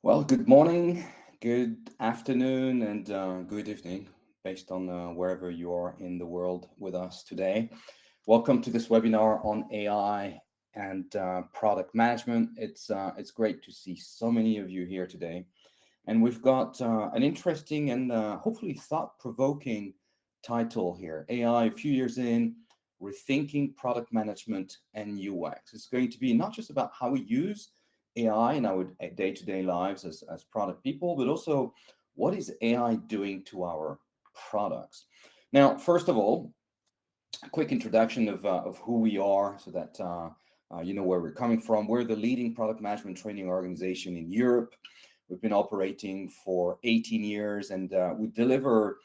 Well, good morning, good afternoon, and good evening, based on wherever you are in the world with us today. Welcome to this webinar on AI and product management. It's great to see so many of you here today, and we've got an interesting and hopefully thought-provoking title here: AI a few years in, rethinking product management and UX. It's going to be not just about how we use AI in our day-to-day lives as product people, but also what is AI doing to our products. Now, first of all, a quick introduction of who we are so that you know where we're coming from. We're the leading product management training organization in Europe. We've been operating for 18 years, and we deliver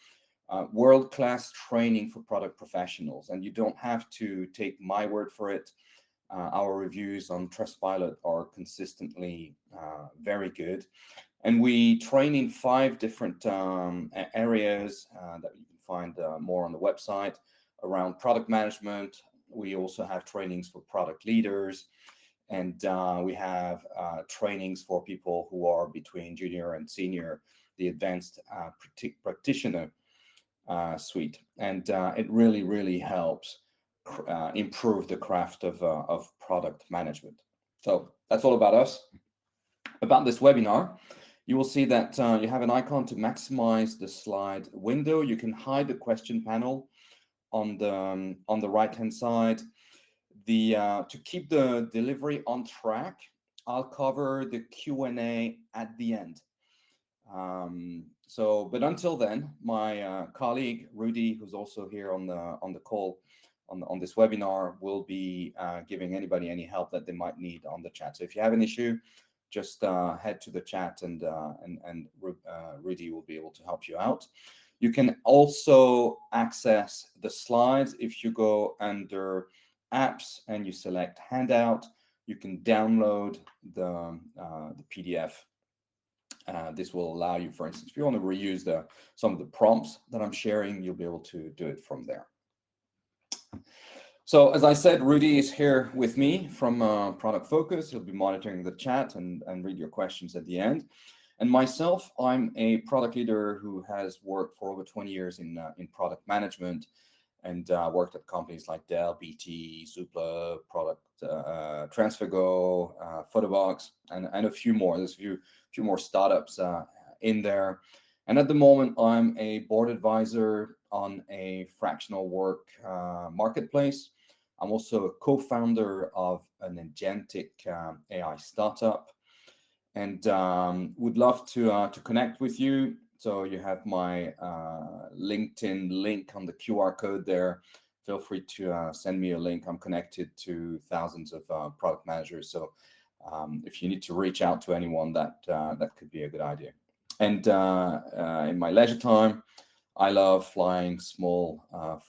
world-class training for product professionals. And you don't have to take my word for it. Our reviews on Trustpilot are consistently very good. And we train in 5 different areas that you can find more on the website around product management. We also have trainings for product leaders. And we have trainings for people who are between junior and senior, the advanced practitioner suite. And it really, really helps improve the craft of product management. So that's all about us. About this webinar, you will see that you have an icon to maximize the slide window. You can hide the question panel on the right-hand side. To keep the delivery on track, I'll cover the Q&A at the end. But until then, my colleague Rudy, who's also here on the call on this webinar, will be giving anybody any help that they might need on the chat. So if you have an issue, just head to the chat, and Rudy will be able to help you out. You can also access the slides if you go under apps and you select handout. You can download the PDF. This will allow you, for instance, if you want to reuse some of the prompts that I'm sharing, you'll be able to do it from there. So as I said, Rudy is here with me from Product Focus. He'll be monitoring the chat and read your questions at the end. And myself, I'm a product leader who has worked for over 20 years in product management, and worked at companies like Dell, BT, Zoopla, TransferGo, Photobox, and a few more. There's a few more startups in there. And at the moment, I'm a board advisor on a fractional work marketplace. I'm also a co-founder of an agentic AI startup, and would love to connect with you. So you have my LinkedIn link on the QR code there. Feel free to send me a link. I'm connected to thousands of product managers. So if you need to reach out to anyone, that could be a good idea. And in my leisure time, I love flying small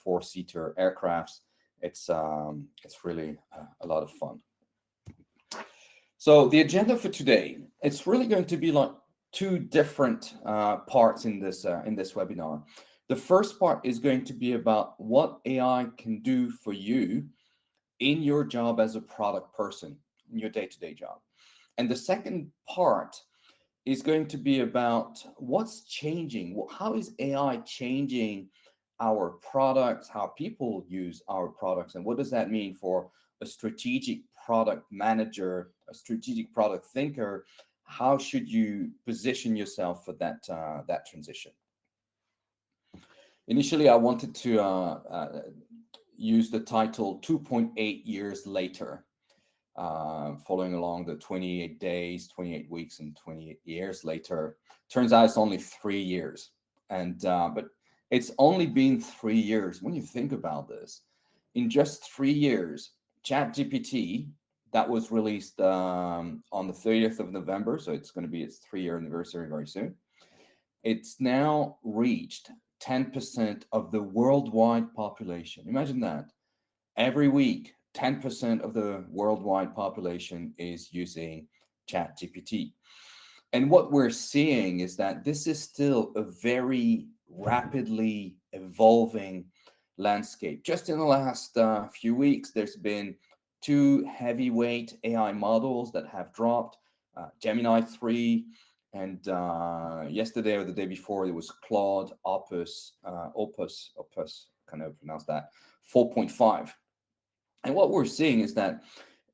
4-seater aircrafts. It's really a lot of fun. So the agenda for today, it's really going to be like 2 different parts in this webinar. The first part is going to be about what AI can do for you in your job as a product person, in your day-to-day job. And the second part is going to be about what's changing. How is AI changing our products, how people use our products, and what does that mean for a strategic product manager, a strategic product thinker? How should you position yourself for that transition? Initially, I wanted to use the title 2.8 years later, following along the 28 days, 28 weeks, and 28 years later. Turns out it's only 3 years. But it's only been 3 years. When you think about this, in just 3 years, ChatGPT, that was released on the 30th of November, so it's going to be its 3-year anniversary very soon. It's now reached 10% of the worldwide population. Imagine that. Every week, 10% of the worldwide population is using ChatGPT. And what we're seeing is that this is still a very rapidly evolving landscape. Just in the last few weeks, there's been 2 heavyweight AI models that have dropped, Gemini 3 And yesterday or the day before, it was Claude Opus, can I pronounce that, 4.5. And what we're seeing is that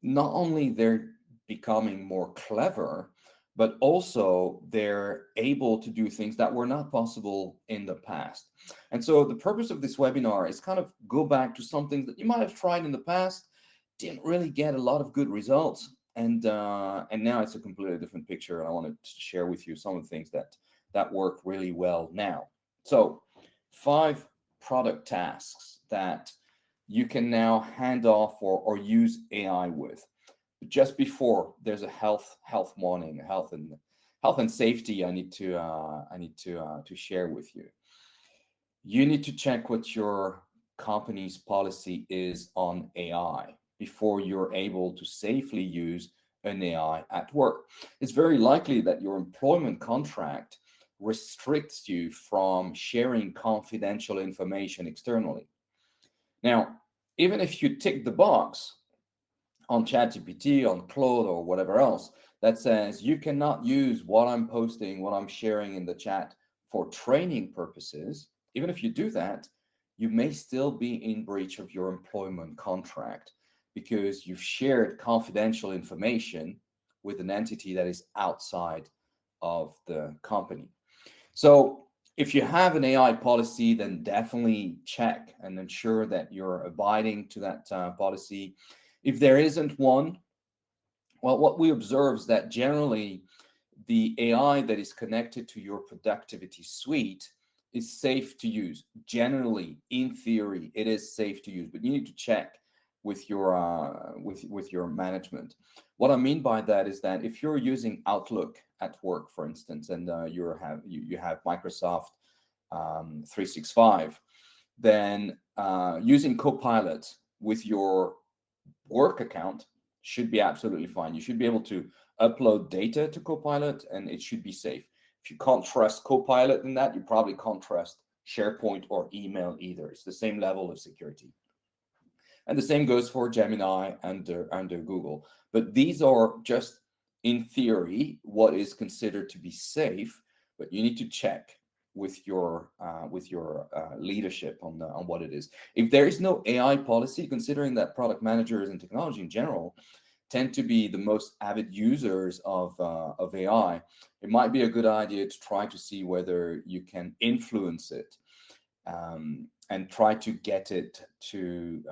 not only they're becoming more clever, but also they're able to do things that were not possible in the past. And so the purpose of this webinar is kind of go back to some things that you might have tried in the past, didn't really get a lot of good results, and now it's a completely different picture. And I wanted to share with you some of the things that work really well now. So 5 product tasks that you can now hand off or use AI with. Just before, there's a health warning, health and safety. I need to share with you. You need to check what your company's policy is on AI before you're able to safely use an AI at work. It's very likely that your employment contract restricts you from sharing confidential information externally. Now, even if you tick the box on ChatGPT, on Claude, or whatever else that says you cannot use what I'm posting, what I'm sharing in the chat for training purposes, even if you do that, you may still be in breach of your employment contract because you've shared confidential information with an entity that is outside of the company. So if you have an AI policy, then definitely check and ensure that you're abiding to that policy. If there isn't one, well, what we observe is that generally the AI that is connected to your productivity suite is safe to use. Generally, in theory, it is safe to use, but you need to check with your with your management. What I mean by that is that if you're using Outlook at work, for instance, and you have Microsoft 365, then using Copilot with your work account should be absolutely fine. You should be able to upload data to Copilot and it should be safe. If you can't trust Copilot in that, you probably can't trust SharePoint or email either. It's the same level of security. And the same goes for Gemini under Google. But these are just, in theory, what is considered to be safe, but you need to check with your leadership on what it is. If there is no AI policy, considering that product managers and technology in general tend to be the most avid users of AI, it might be a good idea to try to see whether you can influence it and try to get it to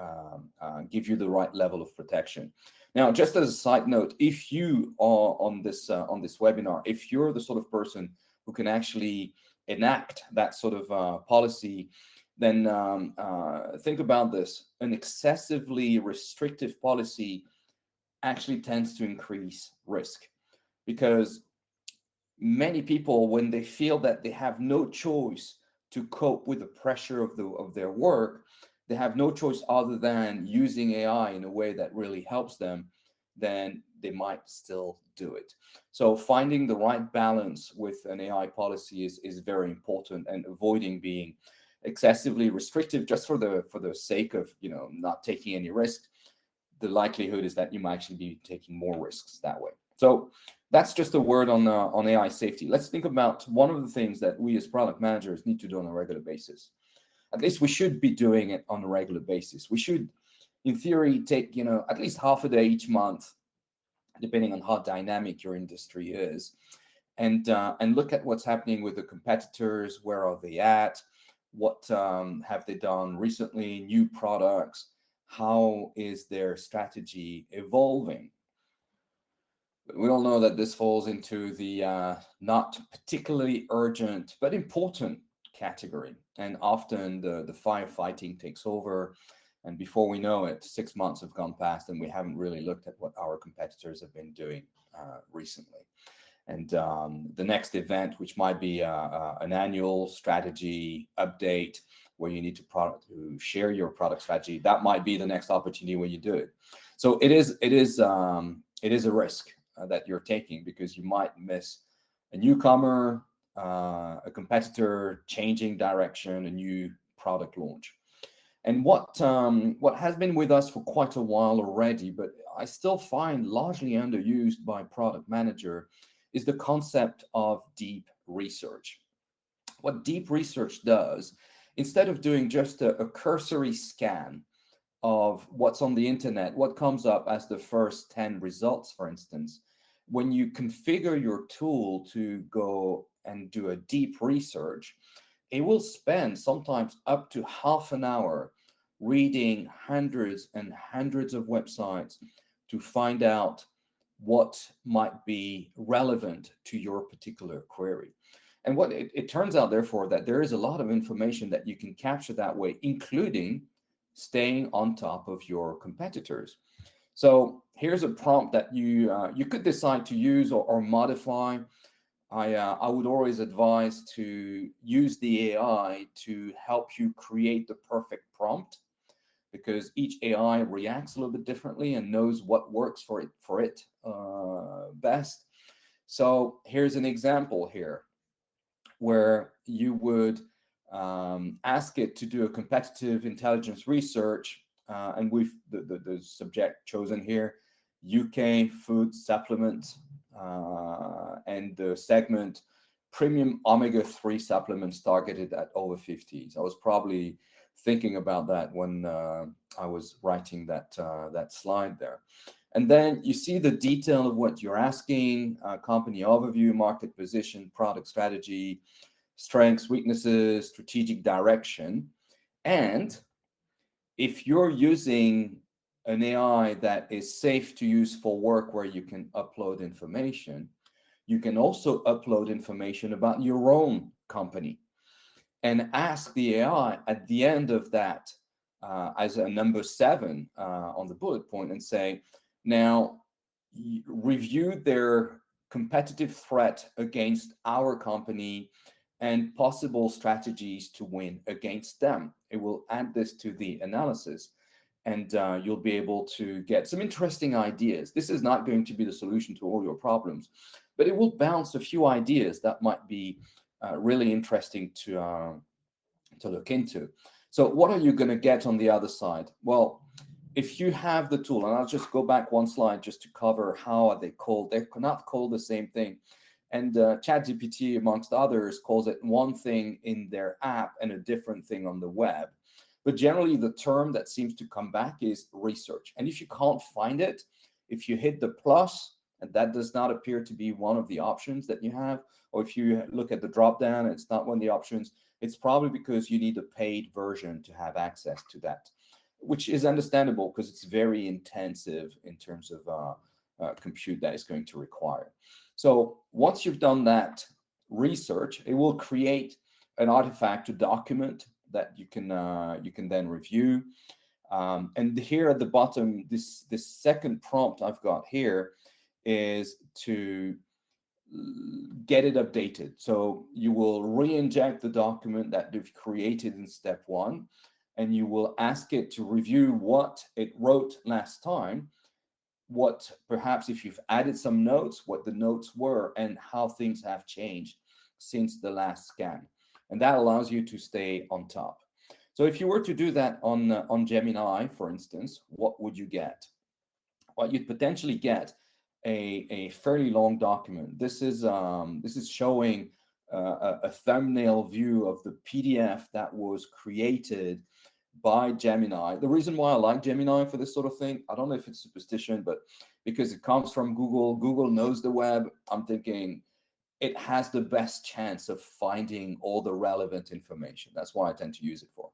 give you the right level of protection. Now, just as a side note, if you are on this webinar, if you're the sort of person who can actually enact that sort of policy, then think about this. An excessively restrictive policy actually tends to increase risk because many people, when they feel that they have no choice to cope with the pressure of their work, they have no choice other than using AI in a way that really helps them, then they might still do it. So finding the right balance with an AI policy is very important, and avoiding being excessively restrictive just for the sake of not taking any risk. The likelihood is that you might actually be taking more risks that way. So that's just a word on AI safety. Let's think about one of the things that we as product managers need to do on a regular basis. At least we should be doing it on a regular basis. We should, in theory, take at least half a day each month, depending on how dynamic your industry is, and look at what's happening with the competitors. Where are they at? What have they done recently? New products. How is their strategy evolving? But we all know that this falls into the not particularly urgent but important category, and often the firefighting takes over, and before we know it, 6 months have gone past and we haven't really looked at what our competitors have been doing recently. And the next event, which might be an annual strategy update where you need to share your product strategy, that might be the next opportunity when you do it. So it is a risk that you're taking, because you might miss a newcomer, a competitor changing direction, a new product launch. And what has been with us for quite a while already, but I still find largely underused by product manager, is the concept of deep research. What deep research does, instead of doing just a cursory scan of what's on the internet, what comes up as the first 10 results, for instance, when you configure your tool to go and do a deep research, it will spend sometimes up to half an hour reading hundreds and hundreds of websites to find out what might be relevant to your particular query. And what it turns out, therefore, that there is a lot of information that you can capture that way, including staying on top of your competitors. So here's a prompt that you could decide to use or modify. I would always advise to use the AI to help you create the perfect prompt, because each AI reacts a little bit differently and knows what works for it best. So here's an example here where you would ask it to do a competitive intelligence research, and we've the subject chosen here, UK food supplement, and the segment premium omega-3 supplements targeted at over 50s. I was probably thinking about that when I was writing that slide there. And then you see the detail of what you're asking: company overview, market position, product strategy, strengths, weaknesses, strategic direction. And if you're using an AI that is safe to use for work where you can upload information, you can also upload information about your own company and ask the AI at the end of that as a number 7 on the bullet point, and say, now review their competitive threat against our company and possible strategies to win against them. It will add this to the analysis, and you'll be able to get some interesting ideas. This is not going to be the solution to all your problems, but it will bounce a few ideas that might be really interesting to look into. So what are you going to get on the other side? Well, if you have the tool, and I'll just go back one slide just to cover how are they called. They're not called the same thing. And ChatGPT, amongst others, calls it one thing in their app and a different thing on the web. But generally, the term that seems to come back is research. And if you can't find it, if you hit the plus, and that does not appear to be one of the options that you have, or if you look at the drop-down, it's not one of the options, it's probably because you need a paid version to have access to that, which is understandable because it's very intensive in terms of compute that is going to require. So once you've done that research, it will create an artifact, a document that you can then review. And here at the bottom, this second prompt I've got here is to get it updated. So you will re-inject the document that you've created in step 1, and you will ask it to review what it wrote last time, what perhaps if you've added some notes, what the notes were, and how things have changed since the last scan. And that allows you to stay on top. So if you were to do that on Gemini, for instance, what would you get? Well, you'd potentially get a fairly long document. This is showing a thumbnail view of the PDF that was created by Gemini. The reason why I like Gemini for this sort of thing, I don't know if it's superstition, but because it comes from Google, Google knows the web, I'm thinking it has the best chance of finding all the relevant information. That's why I tend to use it for.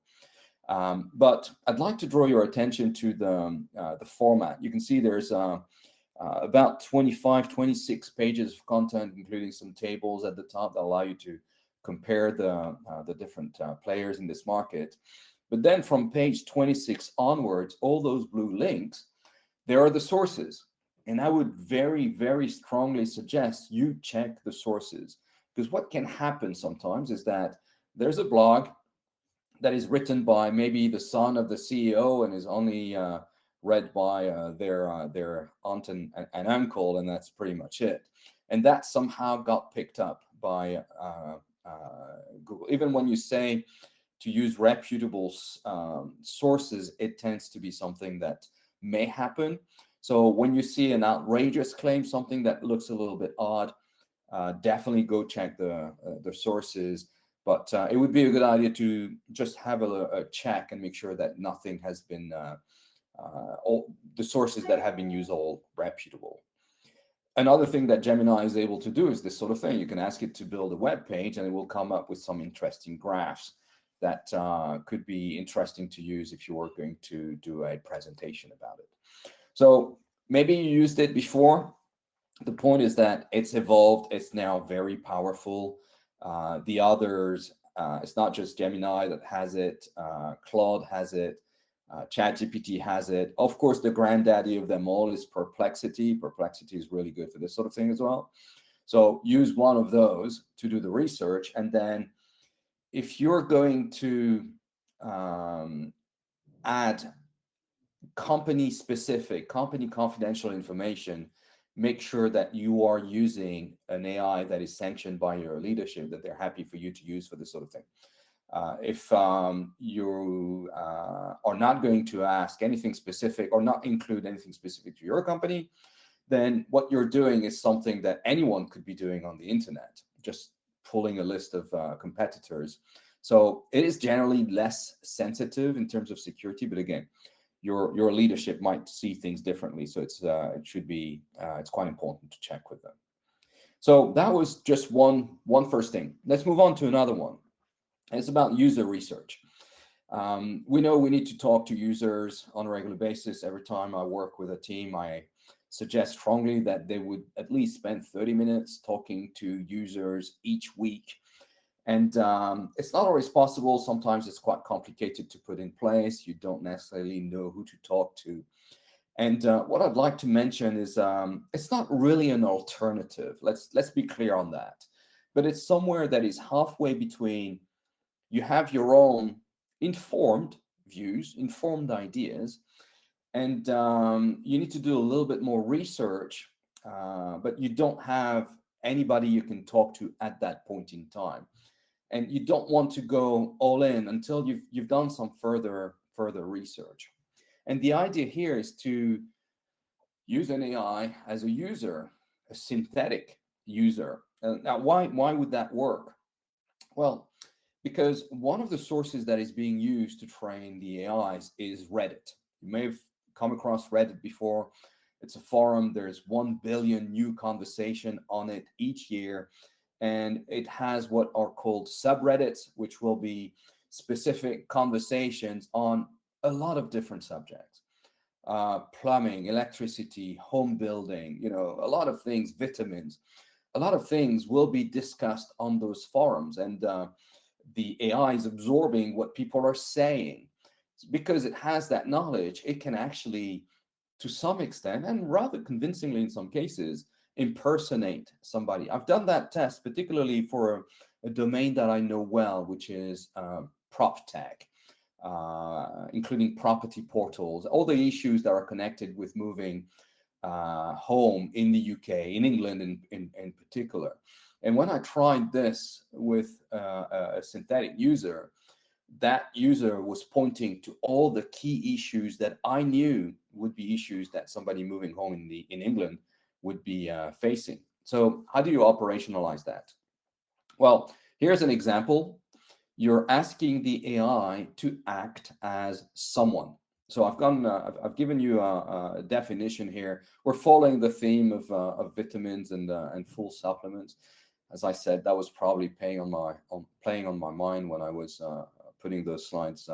But I'd like to draw your attention to the format. You can see there's about 25, 26 pages of content, including some tables at the top that allow you to compare the different players in this market. But then from page 26 onwards, all those blue links, there are the sources. And I would very, very strongly suggest you check the sources, because what can happen sometimes is that there's a blog that is written by maybe the son of the CEO and is only read by their aunt and uncle, and that's pretty much it. And that somehow got picked up by Google. Even when you say to use reputable sources, it tends to be something that may happen. So when you see an outrageous claim, something that looks a little bit odd, definitely go check the sources. But it would be a good idea to just have a check and make sure that nothing has been all the sources that have been used all reputable. Another thing that Gemini is able to do is this sort of thing. You can ask it to build a web page, and it will come up with some interesting graphs that could be interesting to use if you were going to do a presentation about it. So maybe you used it before. The point is that it's evolved. It's now very powerful. The others, it's not just Gemini that has it. Claude has it. ChatGPT has it. Of course, the granddaddy of them all is Perplexity. Perplexity is really good for this sort of thing as well. So use one of those to do the research. And then if you're going to add company specific, company confidential information, make sure that you are using an AI that is sanctioned by your leadership, that they're happy for you to use for this sort of thing. If you are not going to ask anything specific or not include anything specific to your company, then what you're doing is something that anyone could be doing on the internet, just pulling a list of competitors. So it is generally less sensitive in terms of security, but again, your leadership might see things differently. So it should be it's quite important to check with them. So that was just one first thing. Let's move on to another one. It's about user research. We know we need to talk to users on a regular basis. Every time I work with a team, I suggest strongly that they would at least spend 30 minutes talking to users each week. And it's not always possible. Sometimes it's quite complicated to put in place. You don't necessarily know who to talk to. And what I'd like to mention is it's not really an alternative. Let's be clear on that. But it's somewhere that is halfway between you have your own informed views, informed ideas, and you need to do a little bit more research, but you don't have anybody you can talk to at that point in time. And you don't want to go all in until you've done some further research. And the idea here is to use an AI as a user, a synthetic user. Now, why would that work? Well, because one of the sources that is being used to train the AIs is Reddit. You may have come across Reddit before. It's a forum. There's 1 billion new conversation on it each year. And it has what are called subreddits, which will be specific conversations on a lot of different subjects. Plumbing, electricity, home building, a lot of things, vitamins, a lot of things will be discussed on those forums. And the AI is absorbing what people are saying. Because it has that knowledge, it can actually, to some extent, and rather convincingly in some cases, impersonate somebody. I've done that test, particularly for a domain that I know well, which is prop tech, including property portals, all the issues that are connected with moving home in the UK, in England in particular. And when I tried this with a synthetic user, that user was pointing to all the key issues that I knew would be issues that somebody moving home in England would be facing. So how do you operationalize that? Well, here's an example. You're asking the AI to act as someone. So I've given you a definition here. We're following the theme of vitamins and full supplements. As I said, that was probably playing on my mind when I was putting those slides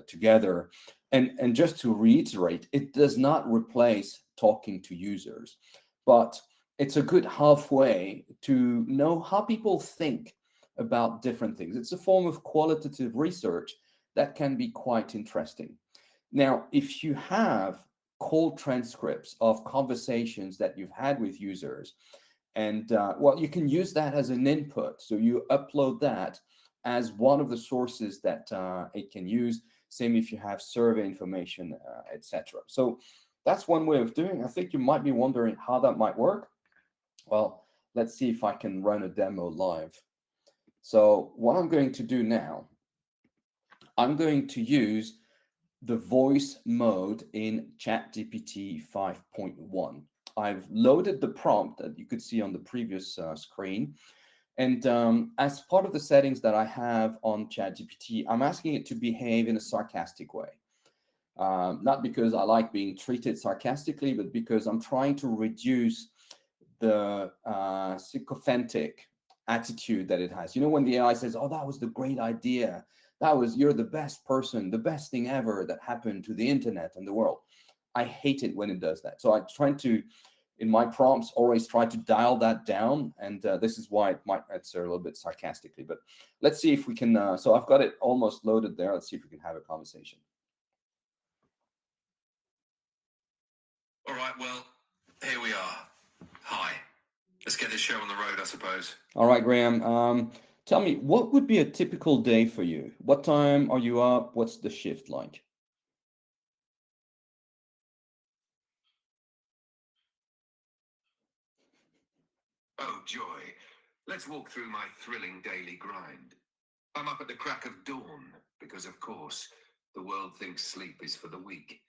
together. And just to reiterate, it does not replace talking to users, but it's a good halfway to know how people think about different things. It's a form of qualitative research that can be quite interesting. Now, if you have cold transcripts of conversations that you've had with users, and well, you can use that as an input. So you upload that as one of the sources that it can use. Same if you have survey information, etc. So that's one way of doing. I think you might be wondering how that might work. Well, let's see if I can run a demo live. So what I'm going to do now, I'm going to use the voice mode in ChatGPT 5.1. I've loaded the prompt that you could see on the previous screen. And as part of the settings that I have on ChatGPT, I'm asking it to behave in a sarcastic way. Not because I like being treated sarcastically, but because I'm trying to reduce the sycophantic attitude that it has. You know, when the AI says, "Oh, that was the great idea. You're the best person, the best thing ever that happened to the internet and the world." I hate it when it does that. So I try to, in my prompts, always try to dial that down. And this is why it might answer a little bit sarcastically. But let's see if we can. So I've got it almost loaded there. Let's see if we can have a conversation. All right, well, here we are. Hi. Let's get this show on the road, I suppose. All right, Graham. Tell me, what would be a typical day for you? What time are you up? What's the shift like? Oh, joy. Let's walk through my thrilling daily grind. I'm up at the crack of dawn, because of course, the world thinks sleep is for the weak.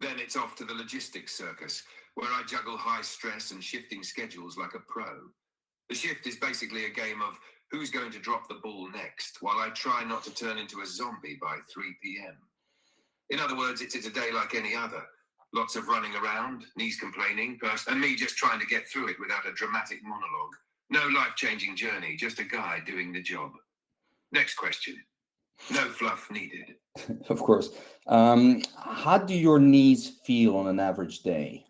Then it's off to the logistics circus, where I juggle high stress and shifting schedules like a pro. The shift is basically a game of who's going to drop the ball next, while I try not to turn into a zombie by 3 p.m. In other words, it's a day like any other. Lots of running around, knees complaining, and me just trying to get through it without a dramatic monologue. No life-changing journey, just a guy doing the job. Next question. No fluff needed. Of course. How do your knees feel on an average day?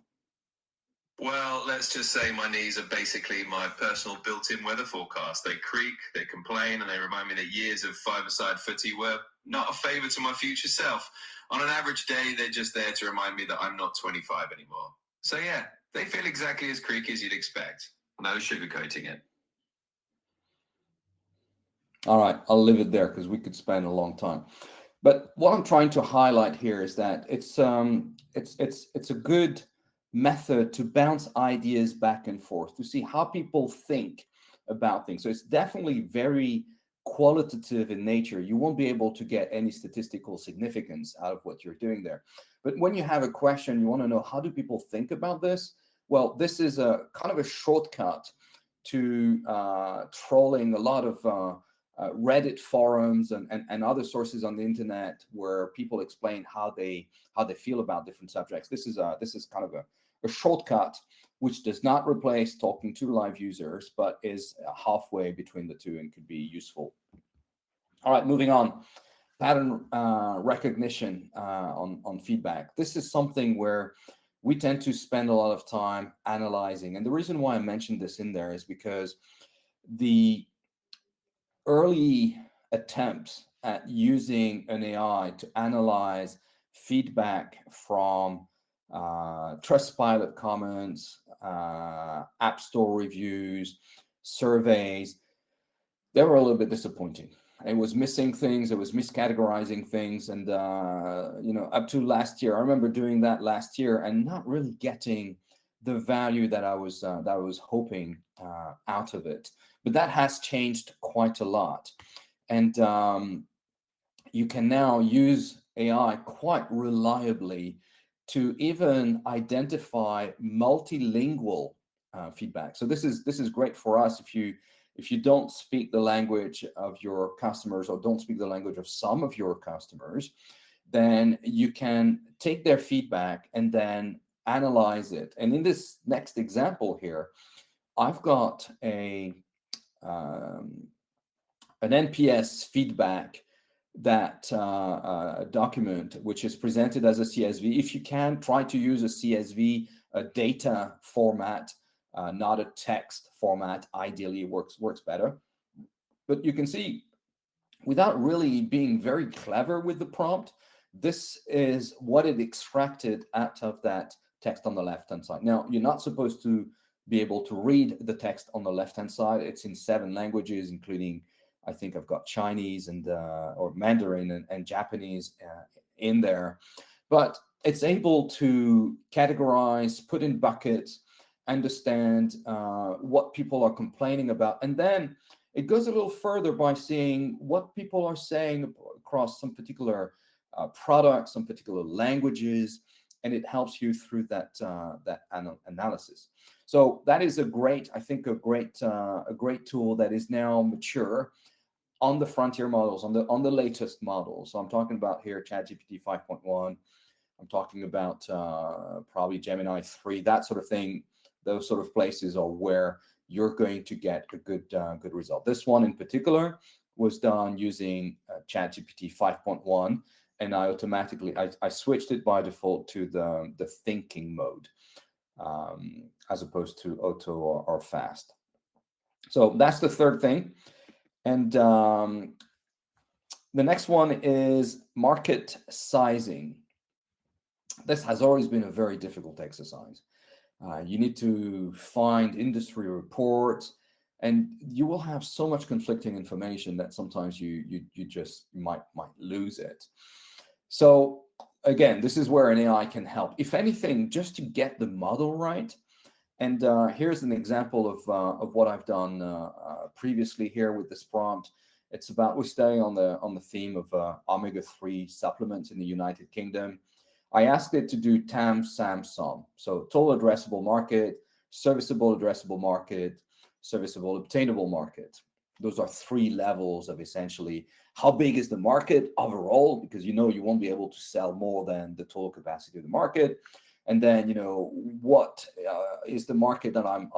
Well, let's just say my knees are basically my personal built-in weather forecast. They creak, they complain, and they remind me that years of five-a-side footy were not a favour to my future self. On an average day, they're just there to remind me that I'm not 25 anymore. So yeah, they feel exactly as creaky as you'd expect. No sugarcoating it. All right, I'll leave it there because we could spend a long time. But what I'm trying to highlight here is that it's a good method to bounce ideas back and forth to see how people think about things. So it's definitely very qualitative in nature. You won't be able to get any statistical significance out of what you're doing there. But when you have a question, you want to know how do people think about this? Well, this is a kind of a shortcut to trolling a lot of Reddit forums and other sources on the internet where people explain how they feel about different subjects. This is kind of a shortcut which does not replace talking to live users, but is halfway between the two and could be useful. All right, moving on. Pattern recognition on feedback. This is something where we tend to spend a lot of time analyzing, and the reason why I mentioned this in there is because the early attempts at using an AI to analyze feedback from Trustpilot comments, App Store reviews, surveys, they were a little bit disappointing. It was missing things, it was miscategorizing things, and up to last year, I remember doing that last year and not really getting the value that I was hoping out of it. But that has changed quite a lot, and you can now use AI quite reliably to even identify multilingual feedback. So this is great for us if you don't speak the language of your customers or don't speak the language of some of your customers, then you can take their feedback and then analyze it. And in this next example here, I've got an NPS feedback that document, which is presented as a CSV. If you can, try to use a CSV, a data format, not a text format. Ideally, it works better. But you can see, without really being very clever with the prompt, this is what it extracted out of that text on the left-hand side. Now, you're not supposed to be able to read the text on the left-hand side. It's in 7 languages, including, I think I've got Chinese and or Mandarin and Japanese in there. But it's able to categorize, put in buckets, understand what people are complaining about. And then it goes a little further by seeing what people are saying across some particular products, some particular languages, and it helps you through that analysis. So that is a great, I think, a great tool that is now mature on the frontier models, on the latest models. So I'm talking about here ChatGPT 5.1. I'm talking about probably Gemini 3, that sort of thing. Those sort of places are where you're going to get a good result. This one in particular was done using ChatGPT 5.1, and I switched it by default to the thinking mode, as opposed to auto or fast. So that's the third thing. And the next one is market sizing. This has always been a very difficult exercise. You need to find industry reports, and you will have so much conflicting information that sometimes you just might lose it. So again, this is where an AI can help, if anything, just to get the model right. And here's an example of what I've done previously here with this prompt. It's about, we're staying on the theme of omega-3 supplements in the United Kingdom. I asked it to do TAM, SAM, SOM. So total addressable market, serviceable addressable market, serviceable obtainable market. Those are three levels of essentially how big is the market overall, because you won't be able to sell more than the total capacity of the market. And then what is the market that I'm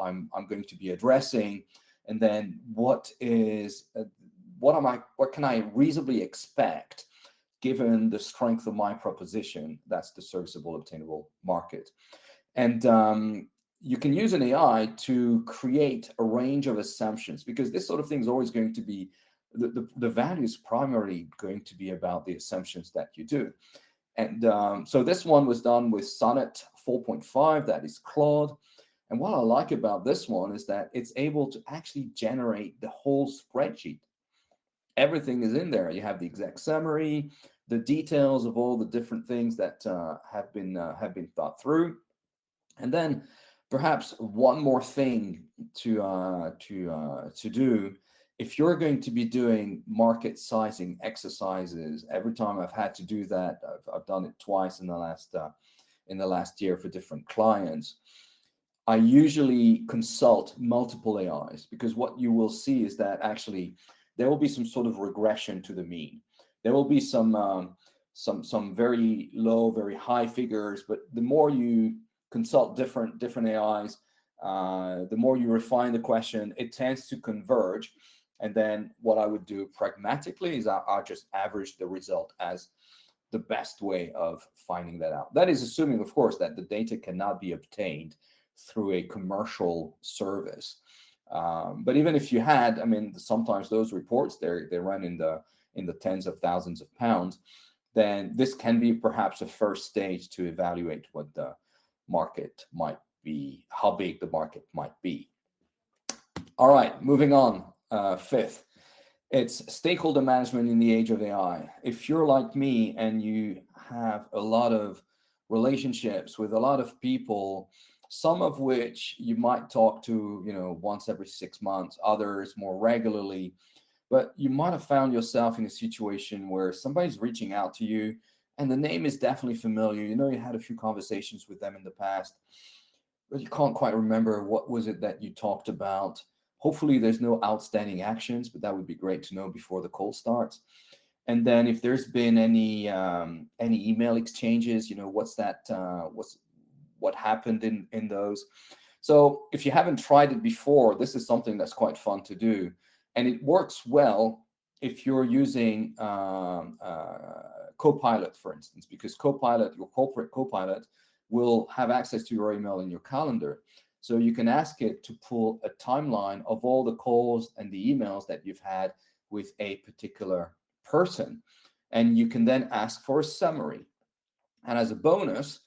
going to be addressing, and then what can I reasonably expect given the strength of my proposition. That's the serviceable obtainable market. And you can use an AI to create a range of assumptions, because this sort of thing is always going to be, the value is primarily going to be about the assumptions that you do. And so this one was done with Sonnet 4.5, that is Claude. And what I like about this one is that it's able to actually generate the whole spreadsheet. Everything is in there. You have the exact summary, the details of all the different things that have been thought through. And then perhaps one more thing to do. If you're going to be doing market sizing exercises, every time I've had to do that, I've done it twice in the last year for different clients. I usually consult multiple AIs, because what you will see is that actually there will be some sort of regression to the mean. There will be some very low, very high figures, but the more you consult different AIs, the more you refine the question, it tends to converge. And then what I would do pragmatically is I'll just average the result as the best way of finding that out. That is assuming, of course, that the data cannot be obtained through a commercial service. But even if you had, sometimes those reports, they run in the tens of thousands of pounds, then this can be perhaps a first stage to evaluate what the market might be, how big the market might be. All right, moving on. Fifth, it's stakeholder management in the age of AI. If you're like me and you have a lot of relationships with a lot of people, some of which you might talk to, once every 6 months, others more regularly, but you might have found yourself in a situation where somebody's reaching out to you and the name is definitely familiar. You had a few conversations with them in the past, but you can't quite remember what was it that you talked about. Hopefully there's no outstanding actions, but that would be great to know before the call starts. And then if there's been any email exchanges, what happened in those. So if you haven't tried it before, this is something that's quite fun to do. And it works well if you're using Copilot, for instance, because Copilot, your corporate Copilot, will have access to your email in your calendar. So you can ask it to pull a timeline of all the calls and the emails that you've had with a particular person. And you can then ask for a summary. And as a bonus,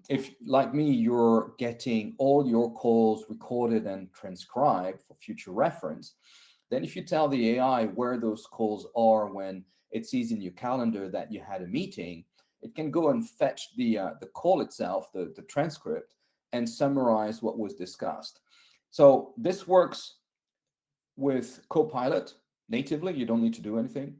if, like me, you're getting all your calls recorded and transcribed for future reference, then if you tell the AI where those calls are when it sees in your calendar that you had a meeting, it can go and fetch the call itself, the transcript, and summarize what was discussed. So this works with Copilot natively. You don't need to do anything.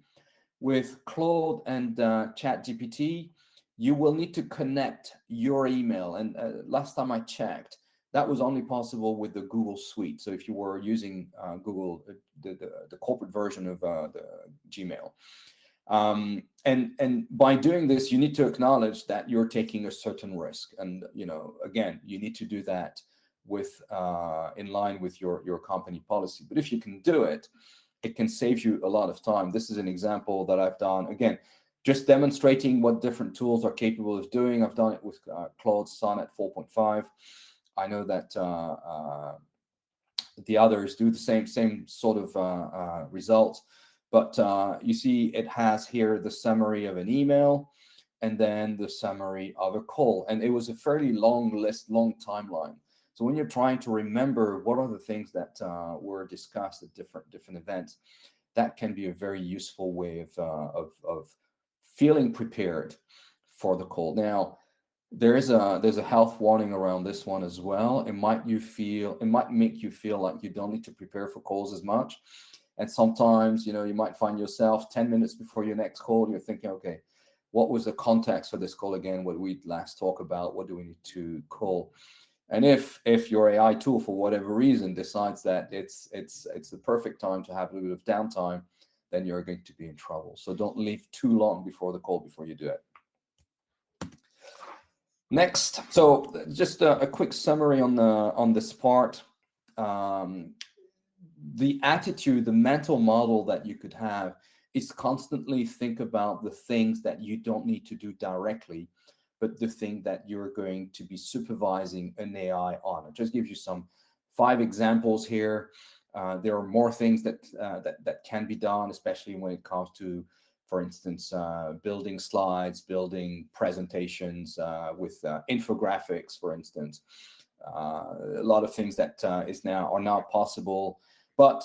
With Claude and ChatGPT, you will need to connect your email. And last time I checked, that was only possible with the Google Suite. So if you were using Google, the corporate version of the Gmail. And by doing this, you need to acknowledge that you're taking a certain risk. And, again, you need to do that with in line with your company policy. But if you can do it, it can save you a lot of time. This is an example that I've done. Again, just demonstrating what different tools are capable of doing. I've done it with Claude Sonnet 4.5. I know that the others do the same sort of results. But you see, it has here the summary of an email and then the summary of a call. And it was a fairly long list, long timeline. So when you're trying to remember what are the things that were discussed at different events, that can be a very useful way of feeling prepared for the call. Now, there's a health warning around this one as well. It might make you feel like you don't need to prepare for calls as much. And sometimes, you might find yourself 10 minutes before your next call, you're thinking, okay, what was the context for this call again? What we last talked about? What do we need to call? And if your AI tool, for whatever reason, decides that it's the perfect time to have a little bit of downtime, then you're going to be in trouble. So don't leave too long before the call before you do it. Next, so just a quick summary on this part. The attitude, the mental model that you could have is constantly think about the things that you don't need to do directly, but the thing that you're going to be supervising an AI on. I'll just give you some 5 examples here. There are more things that can be done, especially when it comes to, for instance, building slides, building presentations with infographics, for instance. A lot of things that are now possible. But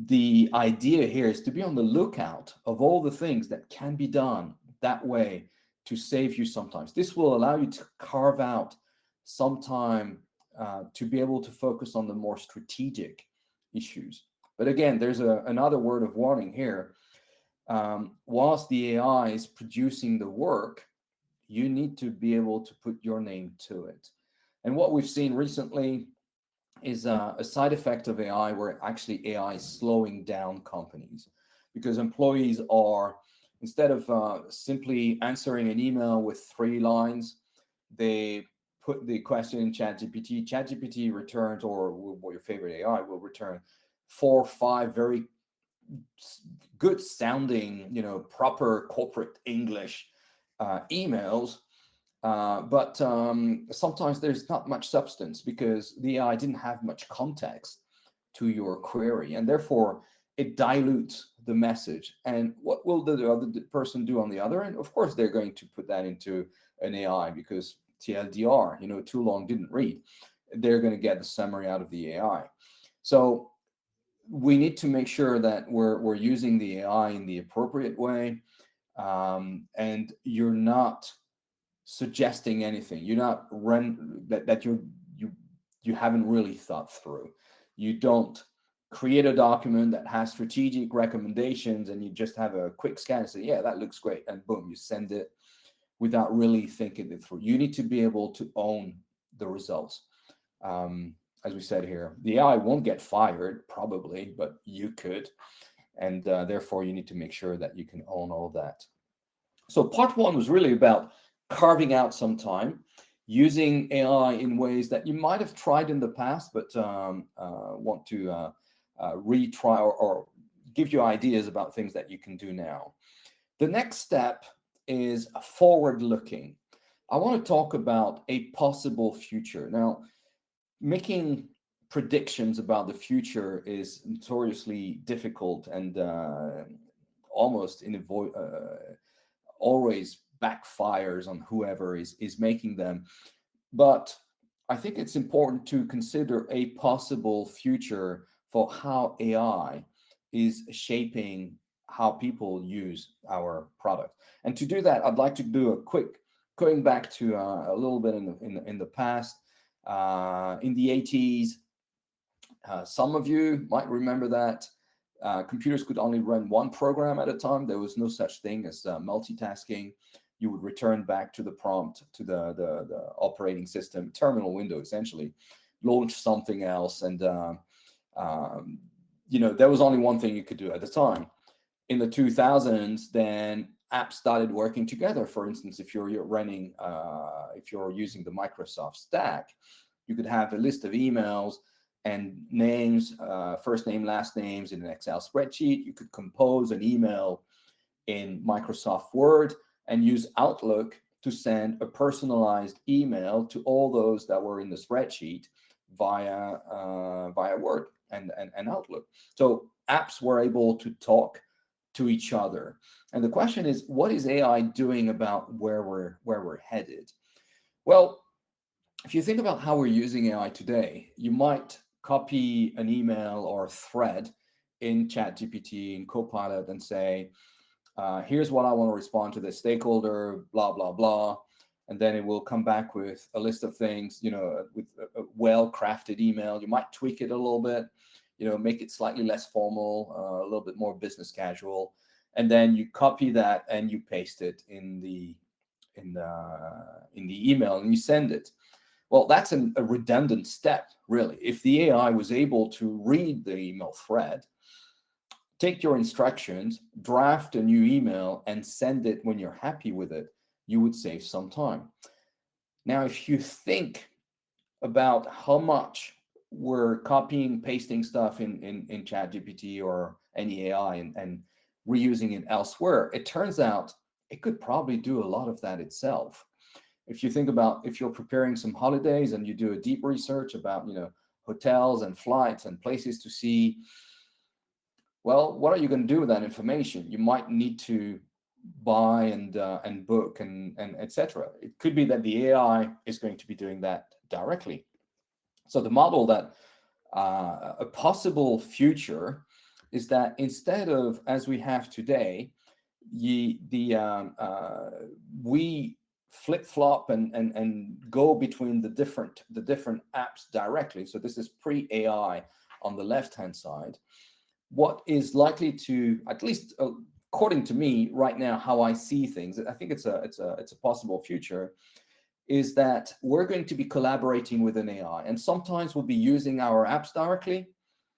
the idea here is to be on the lookout of all the things that can be done that way to save you sometimes. This will allow you to carve out some time to be able to focus on the more strategic issues. But again, there's another word of warning here. Whilst the AI is producing the work, you need to be able to put your name to it. And what we've seen recently is a side effect of AI where actually AI is slowing down companies, because employees are, instead of simply answering an email with 3 lines, they put the question in ChatGPT. ChatGPT returns, or your favorite AI will return 4 or 5 very good sounding, proper corporate English emails. But sometimes there's not much substance because the AI didn't have much context to your query, and therefore it dilutes the message. And what will the other person do on the other end? Of course, they're going to put that into an AI because TLDR, too long didn't read. They're going to get the summary out of the AI. So we need to make sure that we're using the AI in the appropriate way, and you're not suggesting anything. You're not that you haven't really thought through. You don't create a document that has strategic recommendations and you just have a quick scan and say, yeah, that looks great, and boom, you send it without really thinking it through. You need to be able to own the results. As we said here, the AI won't get fired probably, but you could, and therefore you need to make sure that you can own all that. So part 1 was really about carving out some time, using AI in ways that you might have tried in the past, but want to retry or give you ideas about things that you can do now. The next step is forward-looking. I want to talk about a possible future. Now, making predictions about the future is notoriously difficult and almost always backfires on whoever is making them. But I think it's important to consider a possible future for how AI is shaping how people use our product. And to do that, I'd like to do a quick going back to a little bit in the past. In the 80s, some of you might remember that computers could only run one program at a time. There was no such thing as multitasking. you would return back to the prompt, to the operating system terminal window, essentially, launch something else. And there was only one thing you could do at the time. In the 2000s, then apps started working together. For instance, if you're using the Microsoft stack, you could have a list of emails and names, first name, last names, in an Excel spreadsheet. You could compose an email in Microsoft Word and use Outlook to send a personalized email to all those that were in the spreadsheet via Word and Outlook. So apps were able to talk to each other. And the question is, what is AI doing about where we're headed? Well, if you think about how we're using AI today, you might copy an email or a thread in ChatGPT, in Copilot, and say, here's what I want to respond to this stakeholder, blah, blah, blah. And then it will come back with a list of things, with a well-crafted email. You might tweak it a little bit, make it slightly less formal, a little bit more business casual. And then you copy that and you paste it in the email and you send it. Well, that's a redundant step, really. If the AI was able to read the email thread, take your instructions, draft a new email, and send it when you're happy with it, you would save some time. Now, if you think about how much we're copying, pasting stuff in ChatGPT or any AI and reusing it elsewhere, it turns out it could probably do a lot of that itself. If you think about, if you're preparing some holidays and you do a deep research about, hotels and flights and places to see, well, what are you going to do with that information? You might need to buy and book and etc. It could be that the AI is going to be doing that directly. So the model that a possible future is that instead of, as we have today, we flip-flop and go between the different apps directly. So this is pre-AI on the left-hand side. What is likely to, at least according to me right now, how I see things, I think it's a possible future, is that we're going to be collaborating with an AI, and sometimes we'll be using our apps directly.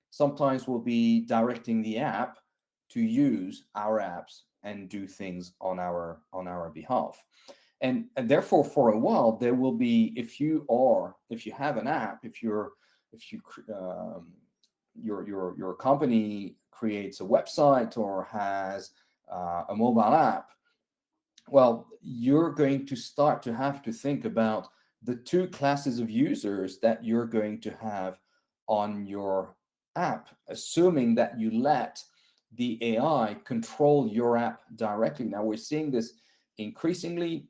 Sometimes we'll be directing the app to use our apps and do things on our behalf. And therefore, for a while, there will be, if you have an app, if your company creates a website or has a mobile app, well, you're going to start to have to think about the two classes of users that you're going to have on your app, assuming that you let the AI control your app directly. Now, we're seeing this increasingly.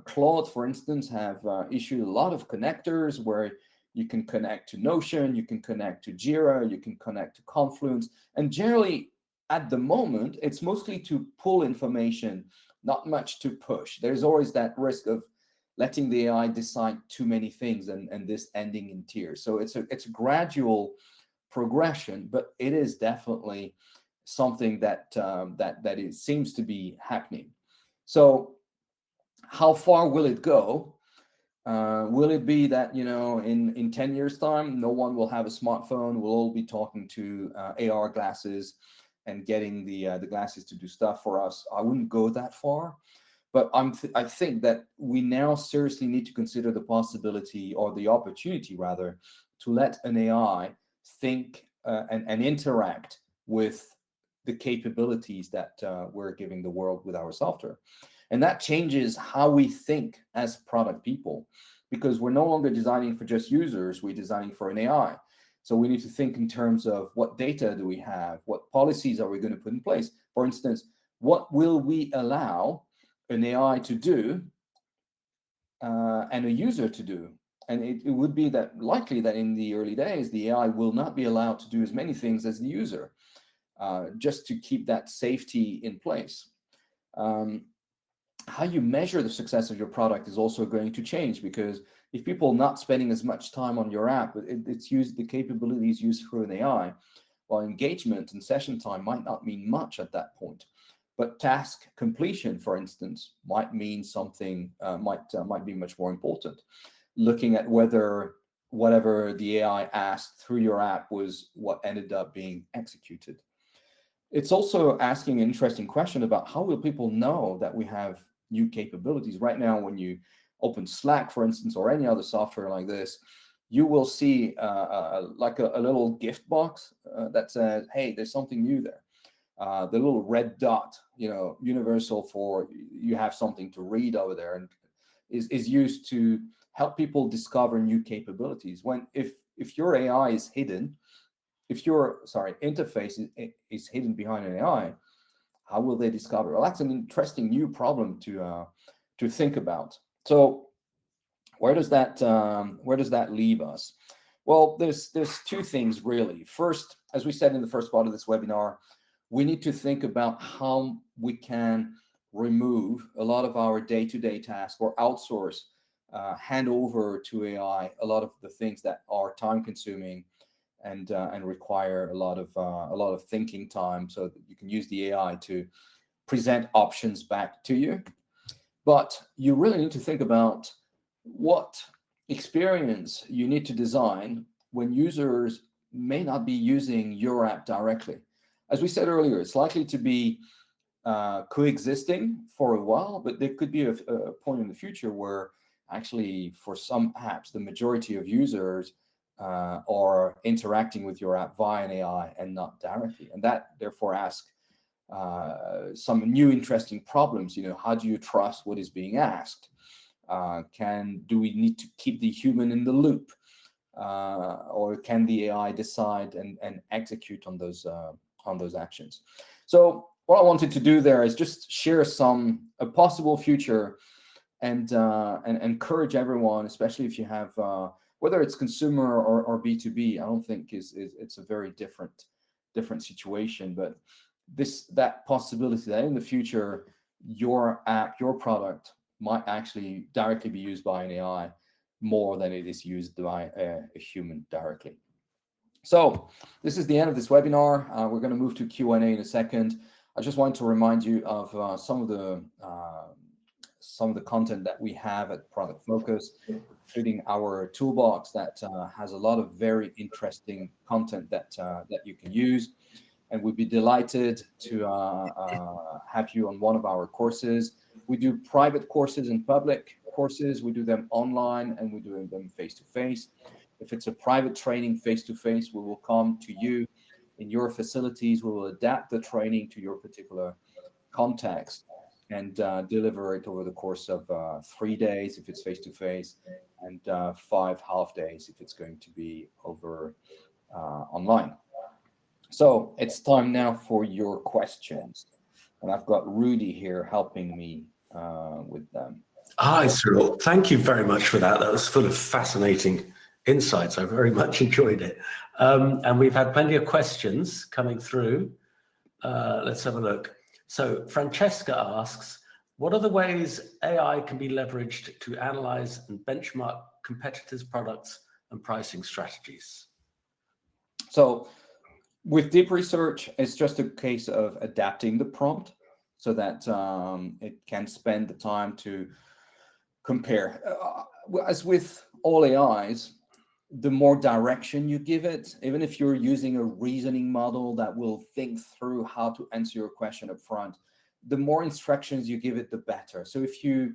Claude, for instance, have issued a lot of connectors where you can connect to Notion, you can connect to Jira, you can connect to Confluence. And generally, at the moment, it's mostly to pull information, not much to push. There's always that risk of letting the AI decide too many things and this ending in tears. So it's a gradual progression, but it is definitely something that it seems to be happening. So how far will it go? Will it be that, in 10 years' time, no one will have a smartphone? We'll all be talking to AR glasses and getting the glasses to do stuff for us? I wouldn't go that far, but I think that we now seriously need to consider the possibility, or the opportunity rather, to let an AI think and interact with the capabilities that we're giving the world with our software. And that changes how we think as product people, because we're no longer designing for just users, we're designing for an AI. So we need to think in terms of what data do we have, what policies are we going to put in place? For instance, what will we allow an AI to do and a user to do? And it would be that likely that in the early days, the AI will not be allowed to do as many things as the user, just to keep that safety in place. How you measure the success of your product is also going to change, because if people are not spending as much time on your app, the capabilities used through an AI, while engagement and session time might not mean much at that point. But task completion, for instance, might mean something, might be much more important. Looking at whether whatever the AI asked through your app was what ended up being executed. It's also asking an interesting question about how will people know that we have new capabilities. Right now, when you open Slack, for instance, or any other software like this, you will see like a little gift box that says, hey, there's something new there. The little red dot, universal for you have something to read over there, and is used to help people discover new capabilities. If your AI is hidden, if your interface is hidden behind an AI, how will they discover? Well, that's an interesting new problem to think about. So where does that leave us? Well, there's two things really. First, as we said in the first part of this webinar, we need to think about how we can remove a lot of our day-to-day tasks or outsource, hand over to AI a lot of the things that are time-consuming and require a lot of thinking time, so that you can use the AI to present options back to you. But you really need to think about what experience you need to design when users may not be using your app directly. As we said earlier, it's likely to be coexisting for a while, but there could be a point in the future where actually for some apps, the majority of users are interacting with your app via an AI and not directly. And that therefore asks some new interesting problems. How do you trust what is being asked? Do we need to keep the human in the loop? Or can the AI decide and execute on those actions? So what I wanted to do there is just share a possible future and encourage everyone, especially if you have whether it's consumer or B2B. I don't think it's a very different situation, but that possibility that in the future your app, your product might actually directly be used by an AI more than it is used by a human directly. So this is the end of this webinar. We're going to move to Q&A in a second. I just want to remind you of some of the content that we have at Product Focus, including our toolbox that has a lot of very interesting content that you can use. And we'd be delighted to have you on one of our courses. We do private courses and public courses. We do them online and we do them face-to-face. If it's a private training face-to-face, we will come to you in your facilities. We will adapt the training to your particular context and deliver it over the course of 3 days if it's face-to-face, and 5 half days if it's going to be over online. So it's time now for your questions. And I've got Rudy here helping me with them. Hi, Cyril. Thank you very much for that. That was full of fascinating insights. I very much enjoyed it. And we've had plenty of questions coming through. Let's have a look. So Francesca asks, what are the ways AI can be leveraged to analyze and benchmark competitors' products and pricing strategies? So with deep research, it's just a case of adapting the prompt so that it can spend the time to compare. As with all AIs, the more direction you give it, even if you're using a reasoning model that will think through how to answer your question up front, the more instructions you give it, the better. So if you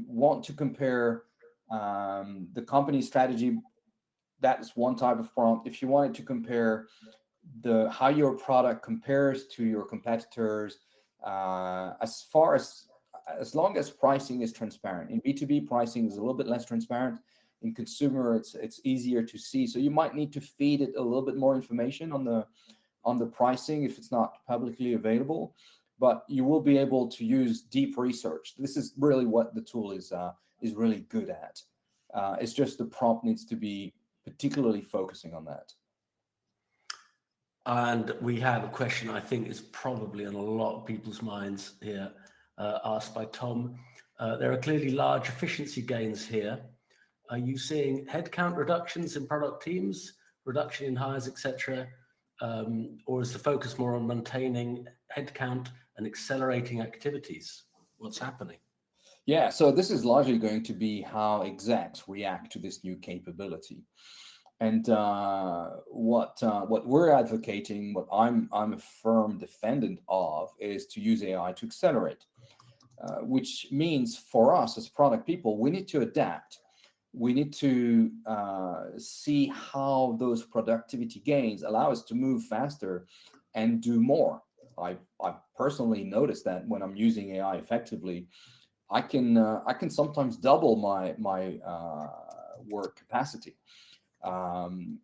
want to compare the company strategy, that is one type of prompt. If you wanted to compare how your product compares to your competitors, as long as pricing is transparent. In B2B, pricing is a little bit less transparent. In consumer, it's easier to see. So you might need to feed it a little bit more information on the pricing if it's not publicly available. But you will be able to use deep research. This is really what the tool is really good at. It's just the prompt needs to be particularly focusing on that. And we have a question I think is probably on a lot of people's minds here, asked by Tom. There are clearly large efficiency gains here. Are you seeing headcount reductions in product teams, reduction in hires, etc.? or is the focus more on maintaining headcount and accelerating activities? What's happening? Yeah, so this is largely going to be how execs react to this new capability. And what we're advocating, what I'm a firm defendant of, is to use AI to accelerate, which means for us as product people, we need to adapt. We need to see how those productivity gains allow us to move faster and do more. I've personally noticed that when I'm using AI effectively, I can sometimes double my work capacity.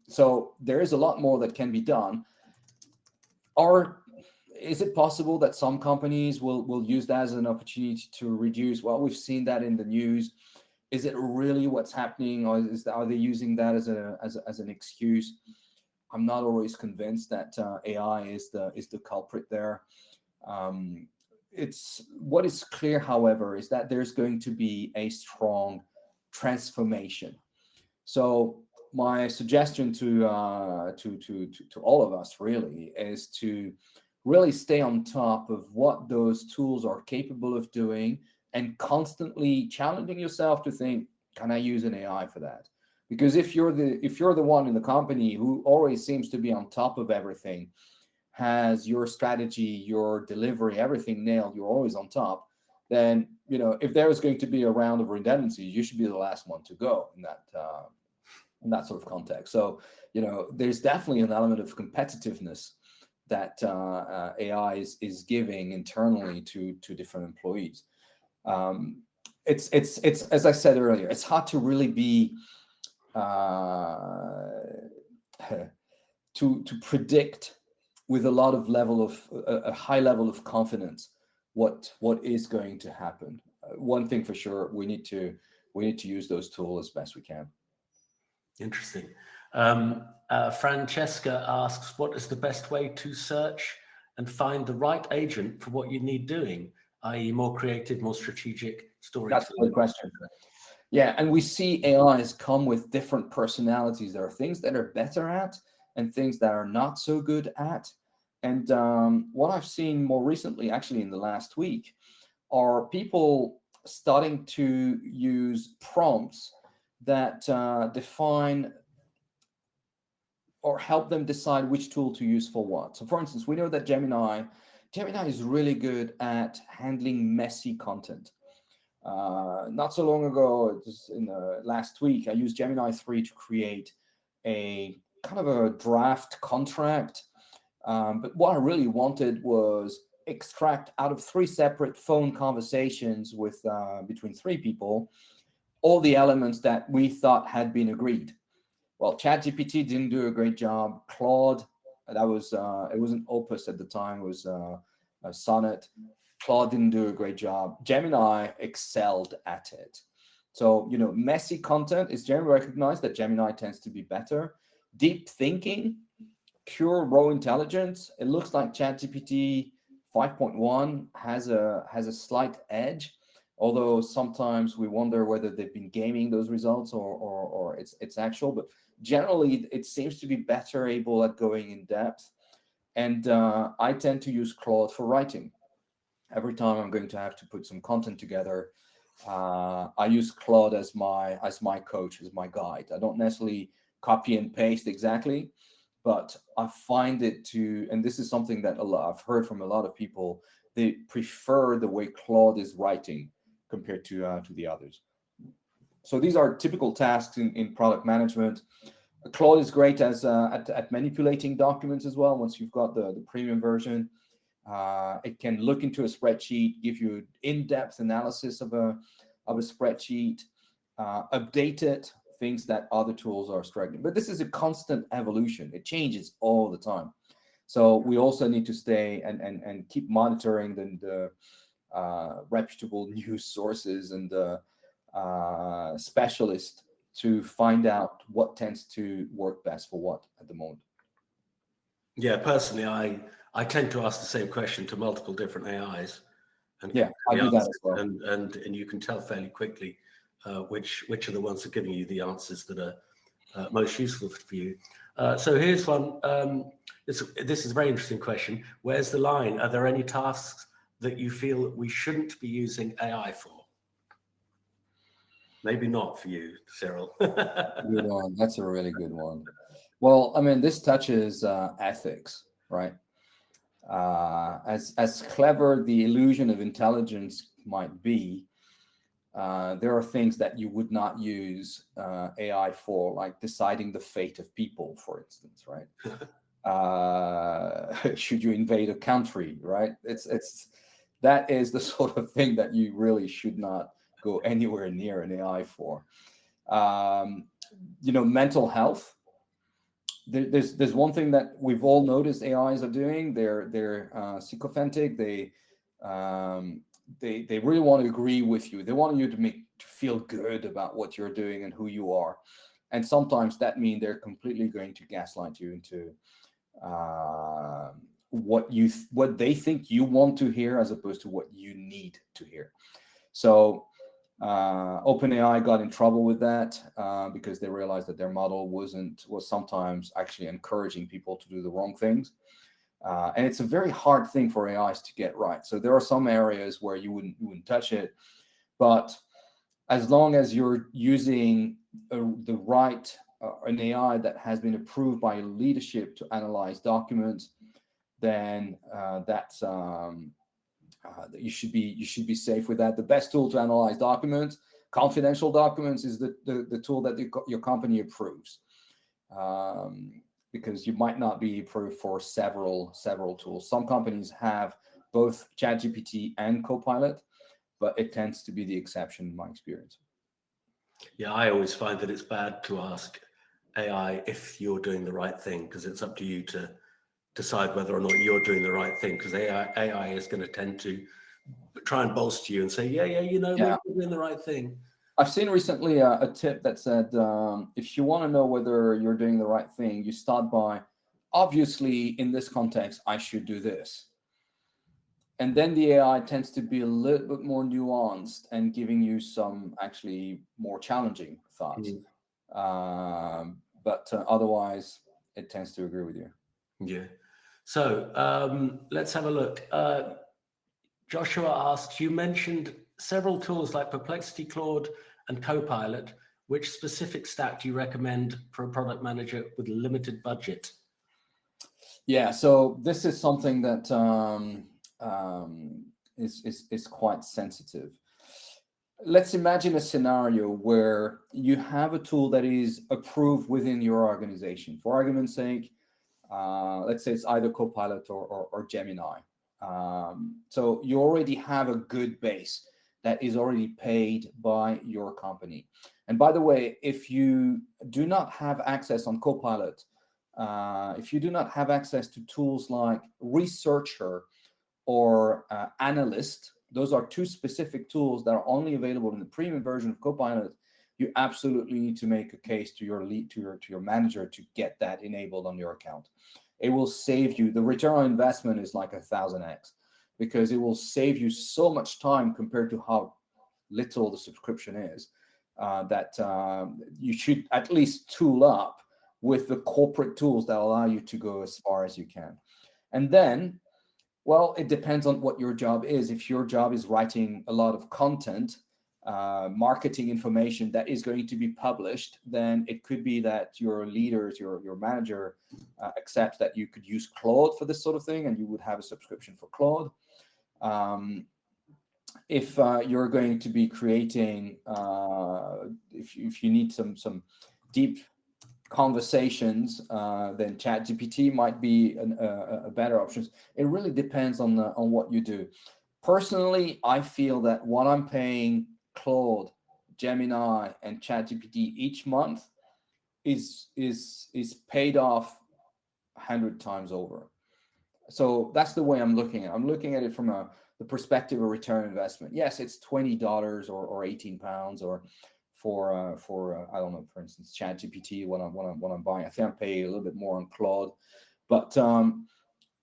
So there is a lot more that can be done. Or is it possible that some companies will use that as an opportunity to reduce? Well, we've seen that in the news. Is it really what's happening, or are they using that as an excuse? I'm not always convinced that AI is the culprit there. It's what is clear, however, is that there's going to be a strong transformation. So my suggestion to all of us really is to really stay on top of what those tools are capable of doing, and constantly challenging yourself to think, can I use an AI for that? Because if you're the one in the company who always seems to be on top of everything, has your strategy, your delivery, everything nailed, you're always on top, then if there is going to be a round of redundancies, you should be the last one to go in that sort of context. So there's definitely an element of competitiveness that AI is giving internally to different employees. It's as I said earlier, it's hard to really be to predict with a high level of confidence what is going to happen. One thing for sure, we need to use those tools as best we can. Interesting. Francesca asks, what is the best way to search and find the right agent for what you need doing, i.e. more creative, more strategic storytelling? That's a good question. Yeah, and we see AIs come with different personalities. There are things that are better at and things that are not so good at. And what I've seen more recently, actually in the last week, are people starting to use prompts that define or help them decide which tool to use for what. So for instance, we know that Gemini is really good at handling messy content. Not so long ago, just in the last week, I used Gemini 3 to create a kind of a draft contract. But what I really wanted was extract out of 3 separate phone conversations with between 3 people all the elements that we thought had been agreed. Well, ChatGPT didn't do a great job. Claude, that was it wasn't Opus at the time, it was Sonnet. Claude didn't do a great job. Gemini excelled at it. So, messy content is generally recognized that Gemini tends to be better. Deep thinking, pure raw intelligence, it looks like ChatGPT 5.1 has a slight edge, although sometimes we wonder whether they've been gaming those results or it's actual. But generally, it seems to be better able at going in depth. And I tend to use Claude for writing. Every time I'm going to have to put some content together, I use Claude as my coach, as my guide. I don't necessarily copy and paste exactly, but I find it to, and this is something that I've heard from a lot of people, they prefer the way Claude is writing compared to the others. So these are typical tasks in product management. Claude is great as at manipulating documents as well. Once you've got the premium version, it can look into a spreadsheet, give you in-depth analysis of a spreadsheet, update it, things that other tools are struggling. But this is a constant evolution. It changes all the time. So we also need to stay and keep monitoring the reputable news sources and the specialists to find out what tends to work best for what at the moment. Yeah, personally, I tend to ask the same question to multiple different AIs. And yeah, I do that as well. And you can tell fairly quickly which are the ones that are giving you the answers that are most useful for you. So here's one. This is a very interesting question. Where's the line? Are there any tasks that you feel that we shouldn't be using AI for? Maybe not for you, Cyril. Good one. That's a really good one. Well, I mean, this touches ethics, right? As clever the illusion of intelligence might be, there are things that you would not use AI for, like deciding the fate of people, for instance, right? Should you invade a country, right? That is the sort of thing that you really should not go anywhere near an AI for. Mental health. There's one thing that we've all noticed AIs are doing. They're sycophantic. They really want to agree with you. They want you to feel good about what you're doing and who you are. And sometimes that means they're completely going to gaslight you into what they think you want to hear as opposed to what you need to hear. So OpenAI got in trouble with that because they realized that their model was sometimes actually encouraging people to do the wrong things. And it's a very hard thing for AIs to get right. So there are some areas where you wouldn't touch it, but as long as you're using the right an AI that has been approved by leadership to analyze documents, then that's you should be safe with that. The best tool to analyze documents, confidential documents, is the tool that your company approves, because you might not be approved for several tools. Some companies have both ChatGPT and Copilot, but it tends to be the exception in my experience. Yeah, I always find that it's bad to ask AI if you're doing the right thing, because it's up to you to decide whether or not you're doing the right thing, because AI is going to tend to try and bolster you and say, maybe you're doing the right thing. I've seen recently a tip that said, if you want to know whether you're doing the right thing, you start by, obviously, in this context, I should do this. And then the AI tends to be a little bit more nuanced and giving you some actually more challenging thoughts. But otherwise, it tends to agree with you. Yeah. So let's have a look. Joshua asks, you mentioned several tools like Perplexity, Claude, and Copilot. Which specific stack do you recommend for a product manager with a limited budget? Yeah, so this is something that is quite sensitive. Let's imagine a scenario where you have a tool that is approved within your organization. For argument's sake, let's say it's either Copilot or Gemini. So you already have a good base that is already paid by your company. And by the way, if you do not have access on Copilot, if you do not have access to tools like Researcher or Analyst, those are two specific tools that are only available in the premium version of Copilot. You absolutely need to make a case to your your manager to get that enabled on your account. It will save you. The return on investment is like 1000x, because it will save you so much time compared to how little the subscription is, that you should at least tool up with the corporate tools that allow you to go as far as you can. And then, well, it depends on what your job is. If your job is writing a lot of content, marketing information that is going to be published, then it could be that your leaders, your manager accepts that you could use Claude for this sort of thing, and you would have a subscription for Claude. If you're going to be creating, if you need some deep conversations, then ChatGPT might be a better option. It really depends on what you do. Personally, I feel that what I'm paying Claude, Gemini, and ChatGPT each month is paid off 100 times over. So that's the way I'm looking at it. I'm looking at it from the perspective of return investment. Yes, it's $20 or £18 or for I don't know, for instance, ChatGPT when I'm buying. I think I'm paying a little bit more on Claude, but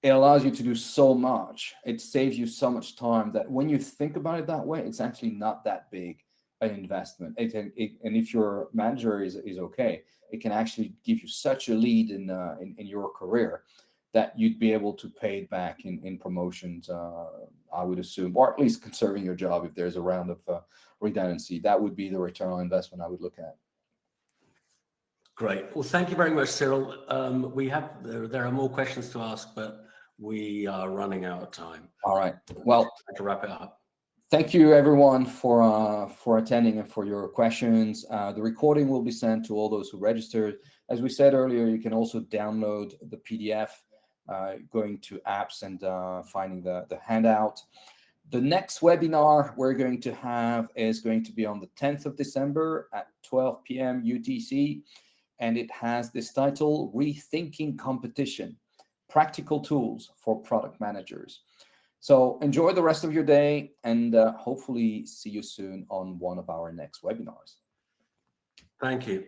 it allows you to do so much. It saves you so much time that when you think about it that way, it's actually not that big an investment. And if your manager is okay, it can actually give you such a lead in your career that you'd be able to pay it back in promotions, I would assume, or at least conserving your job if there's a round of redundancy. That would be the return on investment I would look at. Great. Well, thank you very much, Cyril. There are more questions to ask, but we are running out of time. All right. Well, to wrap it up. Thank you, everyone, for attending and for your questions. The recording will be sent to all those who registered. As we said earlier, you can also download the PDF, going to apps and finding the handout. The next webinar we're going to have is going to be on the 10th of December at 12 p.m. UTC, and it has this title, Rethinking Competition, Practical Tools for Product Managers. So enjoy the rest of your day, and hopefully see you soon on one of our next webinars. Thank you.